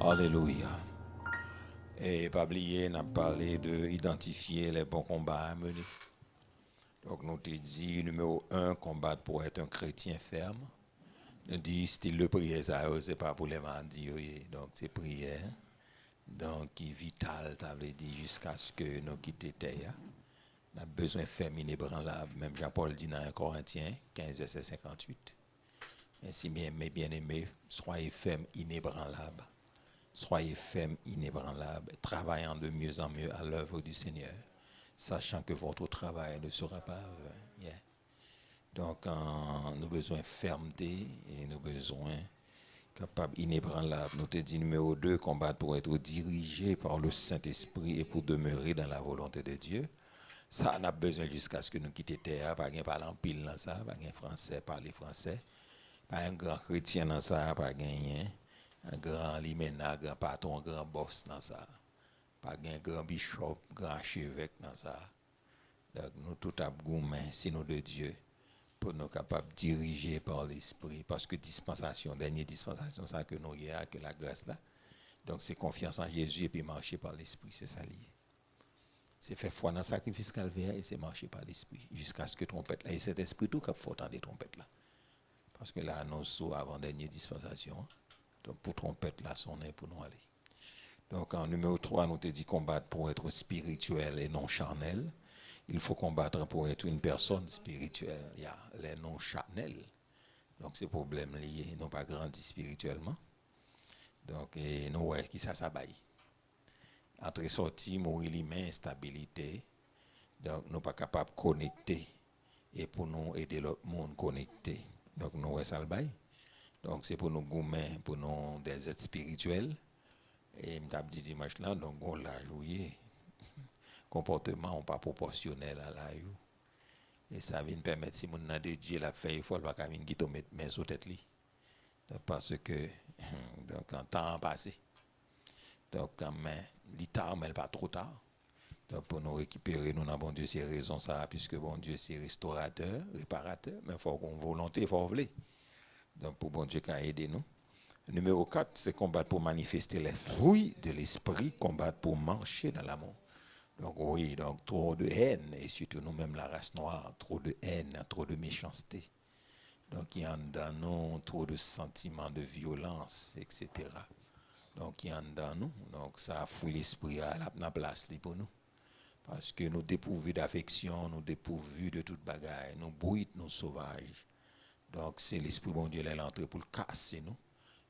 Alléluia. Et pas oublier, on a parlé de identifier les bons combats à mener. Donc, nous te dit, numéro un, combattre pour être un chrétien ferme. Nous dit, style de prière, ça, c'est pas pour les mandis, donc c'est prière. Donc, qui est vital, ça veut dire, jusqu'à ce que nous quittions terre. On a besoin de faire inébranlable. Même Jean-Paul dit dans 1 Corinthiens 15, verset 58. Ainsi, mes bien-aimés, soyez fermes, inébranlables. Soyez fermes, inébranlables, travaillant de mieux en mieux à l'œuvre du Seigneur, sachant que votre travail ne sera pas vain. Yeah. Donc, nous avons besoin de fermeté et nous avons besoin capable inébranlable. Nous te dit numéro 2, combattre pour être dirigé par le Saint-Esprit et pour demeurer dans la volonté de Dieu. Ça, on a besoin jusqu'à ce que nous quittions terre, pas un parler en pile dans ça, pas un français, parler français, pas un grand chrétien dans ça, pas un grand limena, un grand patron, un grand boss dans ça, pas un grand bishop, un grand archevêque dans ça. Donc, nous tout avons main, sinon de Dieu, pour nous capables de diriger par l'Esprit, parce que dispensation, dernière dispensation, ça que nous avons, que la grâce là. Donc, c'est confiance en Jésus et puis marcher par l'Esprit, c'est ça lié. C'est faire foi dans le sacrifice calvaire et c'est marcher par l'Esprit, jusqu'à ce que trompette là, et cet esprit tout cap faut des trompettes là. Parce que là, nous sommes avant dernière dispensation. Donc, pour trompette là, sonner pour nous aller. Donc, en numéro 3, nous te dit combattre pour être spirituel et non charnel. Il faut combattre pour être une personne spirituelle. Il y a les non charnels. Donc, c'est problème lié. Ils n'ont pas grandi spirituellement. Donc, et nous, ouais, qui ça baille. Entre sortie, mourir l'humain, instabilité. Donc, nous ne sommes pas capables de connecter. Et pour nous aider l'autre monde à connecter. Donc, nous, ouais, ça le baille. Donc, c'est pour nous goumer, pour nous des êtres spirituels. Et je dit dimanche là, donc on l'a joué. Comportement pas proportionnel à la you. Et ça vient permettre si mon n'a de Dieu la fait, il faut pas qu'à venir qui mettre main sur tête li. Parce que donc en temps passé. Donc quand même, l'itard mais pas trop tard. Donc pour nous récupérer, nous avons bon Dieu c'est raison ça puisque bon Dieu c'est restaurateur, réparateur, mais il faut qu'on volonté, il faut vouloir. Donc pour bon Dieu qui a aidé nous. Numéro 4, c'est combattre pour manifester les fruits de l'esprit, combattre pour marcher dans l'amour. Donc oui, donc trop de haine, et surtout nous-mêmes la race noire, trop de haine, trop de méchanceté. Donc il y a dans nous trop de sentiments de violence, etc. Donc il y a dans nous, donc ça fout l'esprit à la place pour nous. Parce que nous dépourvus d'affection, nous dépourvus de toute bagaille, nous bruits, nous sauvages. Donc c'est l'esprit bon Dieu l'entrée pour le casser nous.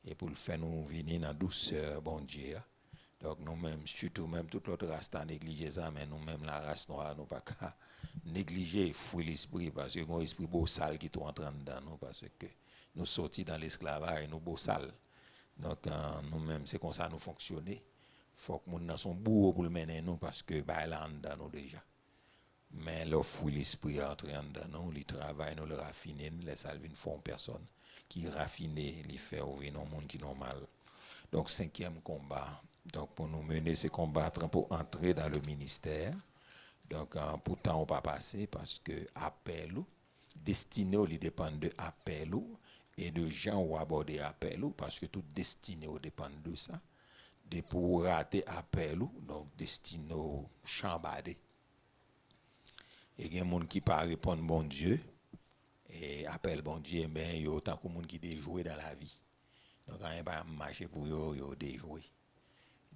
Et pour le faire nous venir dans la douceur, bon Dieu. Donc nous-mêmes, surtout même toute l'autre race a négligé ça, mais nous-mêmes la race noire, nous pas qu'à négliger, fouiller l'esprit, parce que un esprit beau sale qui est en train dedans nous, parce que nous sortis dans l'esclavage, nous beau sale. Donc nous-mêmes, c'est comme ça nous fonctionner. Faut que nous dans son bourreau pour le mener nous, parce que bah là dedans nous déjà. Mais le fouille l'esprit entre dedans nous, il travaille, nous le raffiner, les salves ne font personne. Qui raffiner, les faire ouvrir dans le monde qui est normal. Donc, 5e combat. Donc, pour nous mener, c'est combattre pour entrer dans le ministère. Donc, pourtant, on ne va pas passer parce que appel, destiné, il dépend de appel et de gens où aborder appel parce que tout destiné dépend de ça. De pour rater appel, donc destiné chambardé. Et il y a des gens qui ne pas répondre bon Dieu. Et appel bon Dieu, ben, il y a autant de monde qui déjoué dans la vie. Donc, quand il va marcher pour eux, ils déjoué.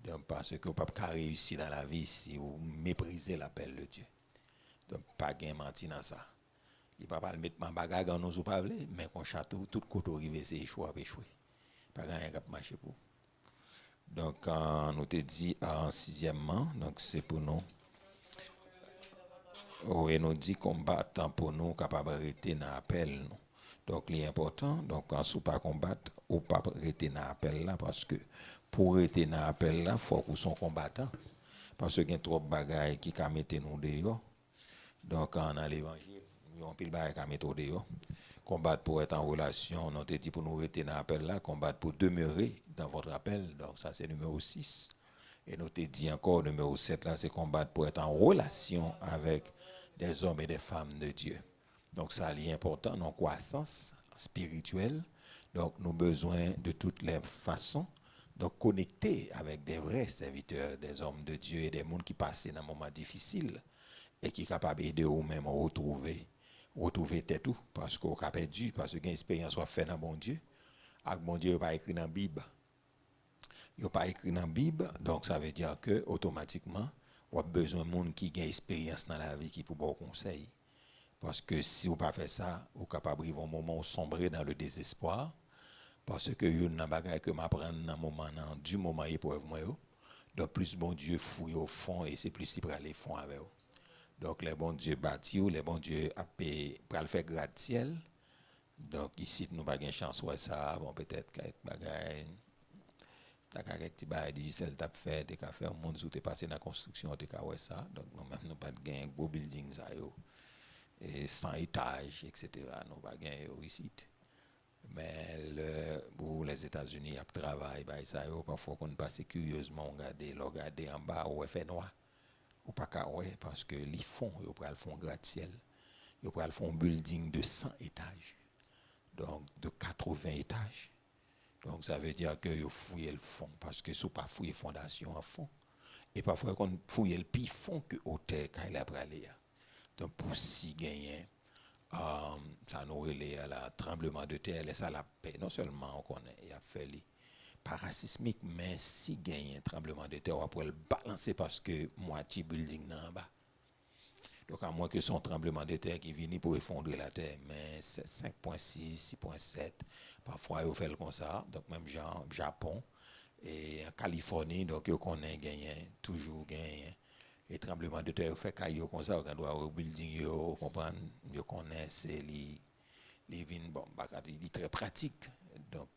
Donc, parce que vous ne pouvez pas réussir dans la vie si vous méprisez l'appel de Dieu. Donc, pas de mentir dans ça. Il ne peut pas le mettre en bagarre dans nos pas mais qu'on château, tout côté arrivé, c'est échoué, échoué. Pas de rien qui marcher pour. Donc, nous te dit en 6e, donc c'est pour nous. Oui, nous dit combattant pour nous capables de rester dans l'appel. Donc, l'important, donc, quand on ne pas combattre, ou pas rester dans l'appel là, parce que pour rester dans l'appel là, il faut qu'on soit combattant. Parce qu'il y a trop de bagailles qui ont mis nous dehors. Donc, quand on a l'évangile, il y a un pile de bagailles qui ont mis nous dehors. Combattre pour être en relation, on te dit pour nous rester dans l'appel là, combattre pour demeurer dans votre appel. Donc, ça, c'est numéro 6. Et nous te dit encore, numéro 7 là, c'est combattre pour être en relation avec des hommes et des femmes de Dieu. Donc, ça est important, nos croissance spirituelle. Donc, nous avons besoin de toutes les façons Donc, connecter avec des vrais serviteurs, des hommes de Dieu et des gens qui passent dans un moment difficile et qui sont capables d'aider eux-mêmes à retrouver tête tout. Parce qu'on a perdu, parce que l'expérience soit faite dans bon Dieu. Avec bon Dieu, il n'y a pas écrit dans la Bible. Il n'y a pas écrit dans la Bible, donc ça veut dire que automatiquement, on a besoin de gens qui ont expérience dans la vie qui pour bon conseil. Parce que si vous ne faites pas ça, vous êtes capable de vivre un moment où sombrer dans le désespoir. Parce que vous n'avez pas que m'apprendre dans moment du moment épreuve moi. Donc plus bon Dieu fouille au fond et c'est plus si pour aller fond avec vous. Donc les bons dieux bâtis, les bons dieux pour le faire gratte-ciel. Donc ici nous pas de chance ouais ça, bon peut-être quelques bagages t'as quelques petits bagages digitales t'as fait, t'as fait un monde où t'es passé dans la construction, t'as ouais ça. Donc nous même nous pas de gain gros building ça yo. Et 100 étages etc. nous pas gain ici. Mais pour les États-Unis, il y a travail, ça parfois qu'on passe curieusement, regarder en bas où il fait noir. Ou pas qu'à ouais, parce que les fonds, ils prennent le fond gratte-ciel. Ils prennent le fond building de 100 étages. Donc de 80 étages. Donc ça veut dire que ils fouillent le fond, parce que si vous pas fouiller fondation en fond. Et parfois qu'on fouille le plus fond que hauteur quand il a pralé. Donc pour si gagner ça nous relève à la tremblement de terre, laisse à la paix. Non seulement on connaît, il a fait les parasismique, mais si gagne un tremblement de terre, on peut le balancer parce que moitié building en bas. Donc à moins que son tremblement de terre qui vient pour effondrer la terre, mais c'est 5.6, 6.7, parfois il fait comme ça. Donc même Japon et en Californie, donc on connaît gagné, toujours gagné. Et tremblement de terre fait caillou comme ça, on doit au building yo comprendre, yo connaît c'est les vins bon, il est très pratique. Donc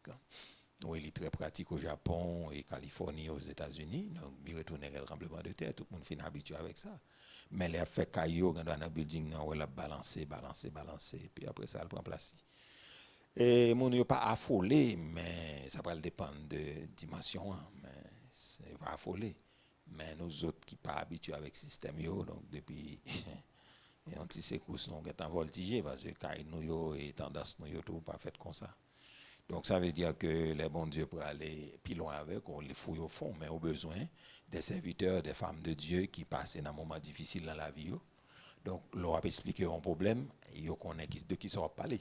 oui, il est très pratique au Japon et Californie aux États-Unis. Donc il retourne le tremblement de terre, tout le monde finit habitué avec ça. Mais les fait caillou dans un building on va balancer, puis après ça elle prend place. Et mon yo pas affolé, mais ça va dépendre de dimension, hein, mais c'est pas affolé. Mais nous autres qui pas habitués avec le système yo, donc depuis et on tisse secousse nous est en voltigé parce que caille nous yo et tendance nous yo tout pas fait comme ça. Donc ça veut dire que les bons dieux pour aller plus loin avec, on les fouille au fond, mais au besoin des serviteurs, des femmes de Dieu qui passent dans un moment difficile dans la vie. Donc leur a expliqué un problème, ils connaissent de qui ça va parler.